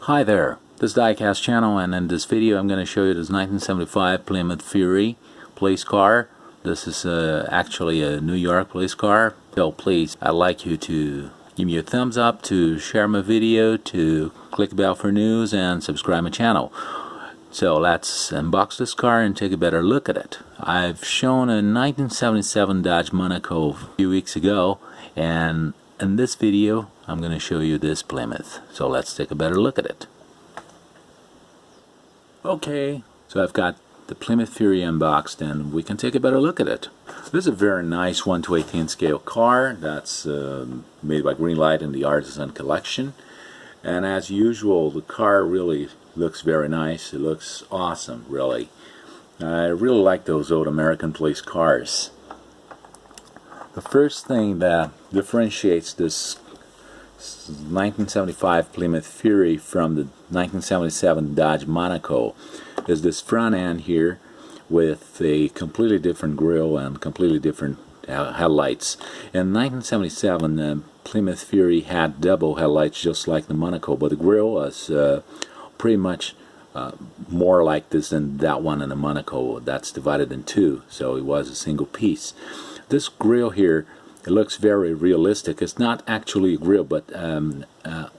Hi there, this is Diecast channel, and in this video I'm going to show you this 1975 Plymouth Fury police car. This is actually a New York police car. So please, I'd like you to give me a thumbs up, to share my video, to click the bell for news, and subscribe my channel. So let's unbox this car and take a better look at it. I've shown a 1977 Dodge Monaco a few weeks ago, and in this video I'm going to show you this Plymouth. So let's take a better look at it. Okay, so I've got the Plymouth Fury unboxed and we can take a better look at it. This is a very nice 1/18 scale car that's made by Greenlight in the Artisan collection. And as usual, the car really looks very nice. It looks awesome, really. I really like those old American police cars. The first thing that differentiates this 1975 Plymouth Fury from the 1977 Dodge Monaco is this front end here with a completely different grille and completely different headlights. In 1977, the Plymouth Fury had double headlights just like the Monaco, but the grille was pretty much more like this than that one in the Monaco. That's divided in two, so it was a single piece. This grille here, it looks very realistic. It's not actually a grille, but a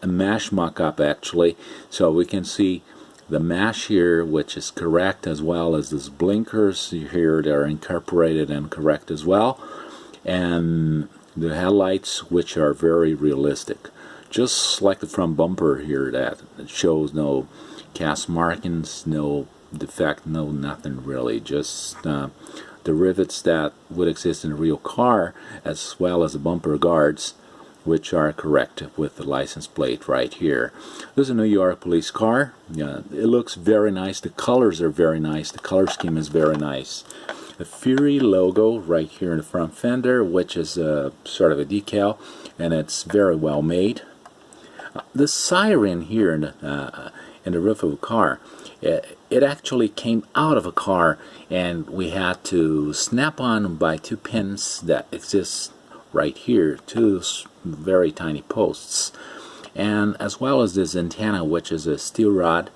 mesh mock-up actually. So we can see the mesh here, which is correct, as well as these blinkers here that are incorporated and correct as well, and the headlights, which are very realistic. Just like the front bumper here, that shows no cast markings, no defect, no nothing really. Just the rivets that would exist in a real car, as well as the bumper guards, which are correct with the license plate right here. This is a New York police car. It looks very nice. The colors are very nice. The color scheme is very nice. The Fury logo right here in the front fender, which is sort of a decal, and it's very well made. The siren here in the roof of a car, it actually came out of a car, and we had to snap on by two pins that exist right here, two very tiny posts, and as well as this antenna, which is a steel rod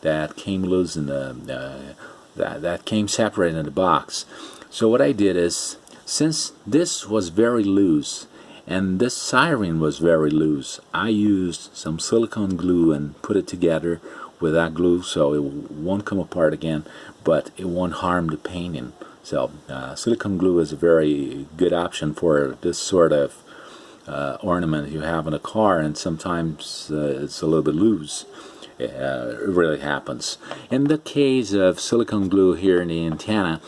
that came loose in that came separated in the box. So what I did is, since this was very loose and this siren was very loose, I used some silicone glue and put it together with that glue so it won't come apart again, but it won't harm the painting. So silicone glue is a very good option for this sort of ornament you have in a car, and sometimes it's a little bit loose. It really happens. In the case of silicone glue here in the antenna,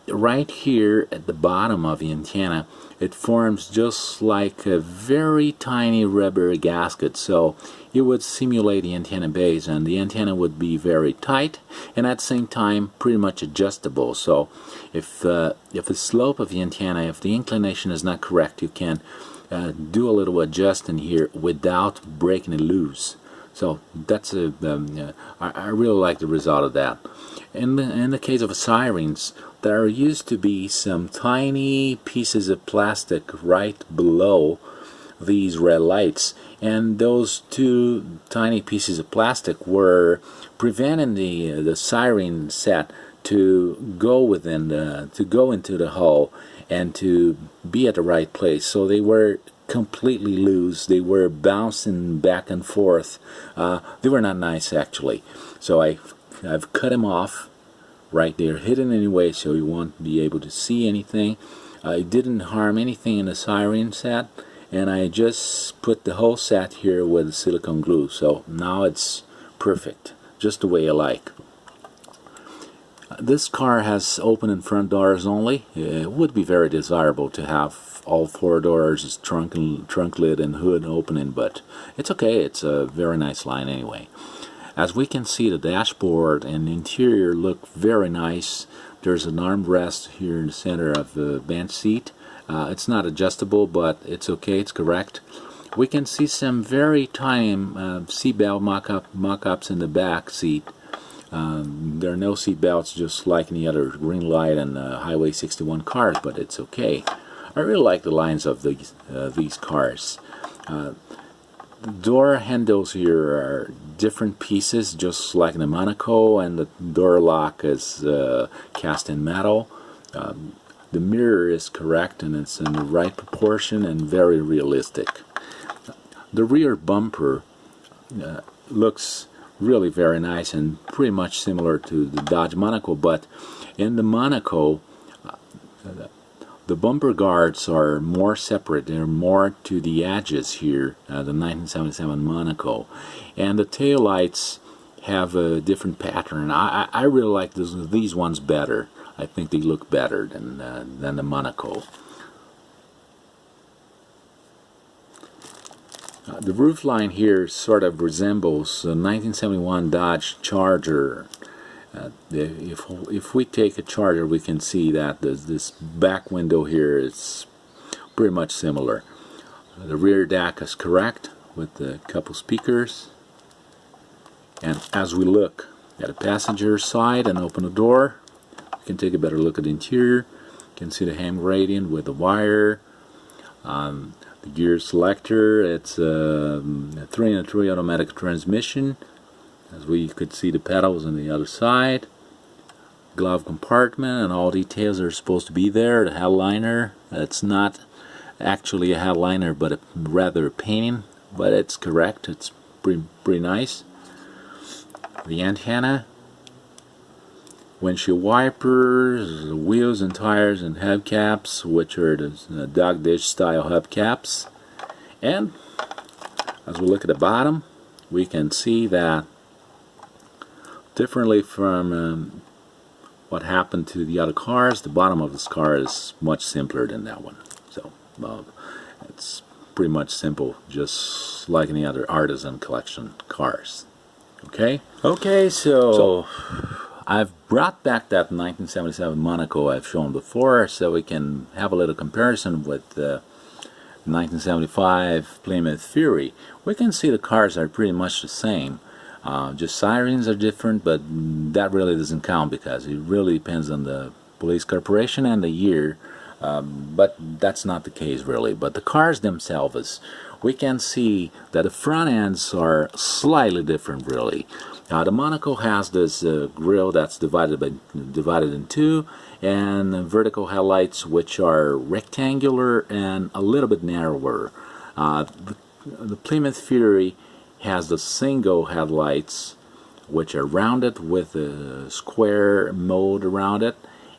right here at the bottom of the antenna, it forms just like a very tiny rubber gasket, so it would simulate the antenna base, and the antenna would be very tight and at the same time pretty much adjustable. So if the slope of the antenna, if the inclination is not correct, you can do a little adjusting here without breaking it loose. So that's I really like the result of that. In the case of sirens, there used to be some tiny pieces of plastic right below these red lights, and those two tiny pieces of plastic were preventing the siren set to go into the hull and to be at the right place. So they were completely loose. They were bouncing back and forth. They were not nice actually. So I've cut them off right there, hidden anyway, so you won't be able to see anything. It didn't harm anything in the siren set, and I just put the whole set here with silicone glue. So now it's perfect, just the way I like. This car has open and front doors only. It would be very desirable to have all four doors, trunk lid and hood opening, but it's okay. It's a very nice line anyway. As we can see, the dashboard and the interior look very nice. There's an armrest here in the center of the bench seat. It's not adjustable, but it's okay, it's correct. We can see some very tiny seatbelt mock-ups in the back seat. There are no seat belts, just like any other Greenlight and Highway 61 cars, but it's okay. I really like the lines of these cars. The door handles here are different pieces, just like the Monaco, and the door lock is cast in metal. The mirror is correct, and it's in the right proportion and very realistic. The rear bumper looks really very nice and pretty much similar to the Dodge Monaco, but in the Monaco the bumper guards are more separate. They're more to the edges here, the 1977 Monaco, and the tail lights have a different pattern. I really like these ones better. I think they look better than the Monaco. The roofline here sort of resembles the 1971 Dodge Charger. If we take a Charger, we can see that this back window here is pretty much similar. The rear deck is correct with a couple speakers. And as we look at the passenger side and open the door, we can take a better look at the interior. You can see the hand gradient with the wire. The gear selector, it's a 3-in-3 automatic transmission. As we could see the pedals on the other side. Glove compartment and all details are supposed to be there. The headliner, it's not actually a headliner but rather a painting, but it's correct. It's pretty nice. The antenna, windshield wipers, the wheels and tires and hubcaps, which are the dog dish style hubcaps. And as we look at the bottom, we can see that differently from what happened to the other cars, the bottom of this car is much simpler than that one. So it's pretty much simple, just like any other Artisan collection cars. Okay, so I've brought back that 1977 Monaco I've shown before, so we can have a little comparison with the 1975 Plymouth Fury. We can see the cars are pretty much the same. Just sirens are different, but that really doesn't count because it really depends on the police corporation and the year. But that's not the case really. But the cars themselves, we can see that the front ends are slightly different really. The Monaco has this grille that's divided in two, and vertical headlights which are rectangular and a little bit narrower. The Plymouth Fury has the single headlights which are rounded with a square mold around it,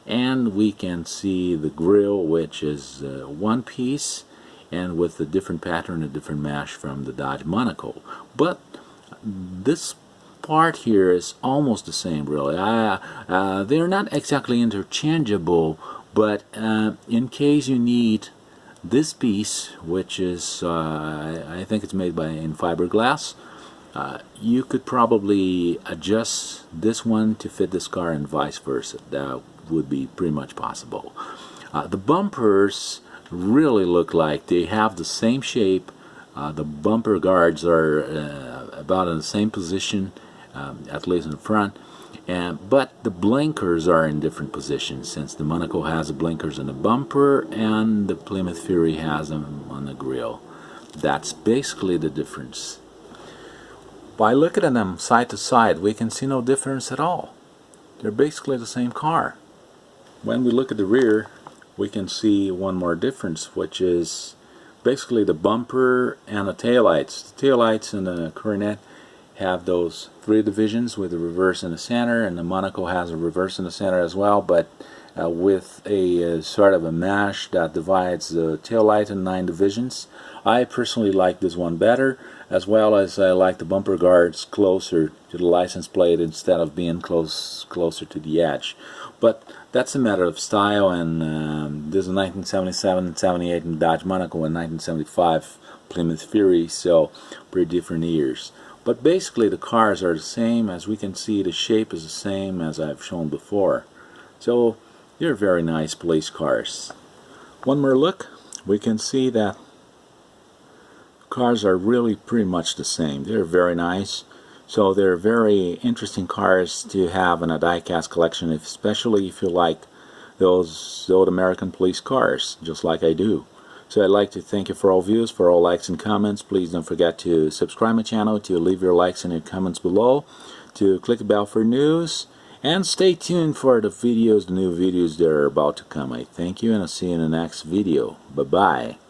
and we can see the grille which is one piece and with a different pattern, a different mesh from the Dodge Monaco. But this part here is almost the same really. They're not exactly interchangeable, but in case you need this piece, which is I think it's made in fiberglass, you could probably adjust this one to fit this car and vice versa. That would be pretty much possible. The bumpers really look like they have the same shape. The bumper guards are about in the same position, at least in the front. But the blinkers are in different positions, since the Monaco has the blinkers on the bumper and the Plymouth Fury has them on the grille. That's basically the difference. By looking at them side to side, we can see no difference at all. They're basically the same car. When we look at the rear, we can see one more difference, which is basically the bumper and the taillights. The taillights and the Coronet have those 3 divisions with a reverse in the center, and the Monaco has a reverse in the center as well, but with a sort of a mesh that divides the taillight in 9 divisions. I personally like this one better, as well as I like the bumper guards closer to the license plate instead of being closer to the edge. But that's a matter of style, and this is 1977, 78 in Dodge Monaco, and 1975 Plymouth Fury, so pretty different years. But basically the cars are the same. As we can see, the shape is the same as I've shown before. So they're very nice police cars. One more look, we can see that cars are really pretty much the same. They're very nice. So they're very interesting cars to have in a diecast collection, especially if you like those old American police cars, just like I do. So I'd like to thank you for all views, for all likes and comments. Please don't forget to subscribe my channel, to leave your likes and your comments below, to click the bell for news, and stay tuned for the new videos that are about to come. I thank you, and I'll see you in the next video. Bye-bye.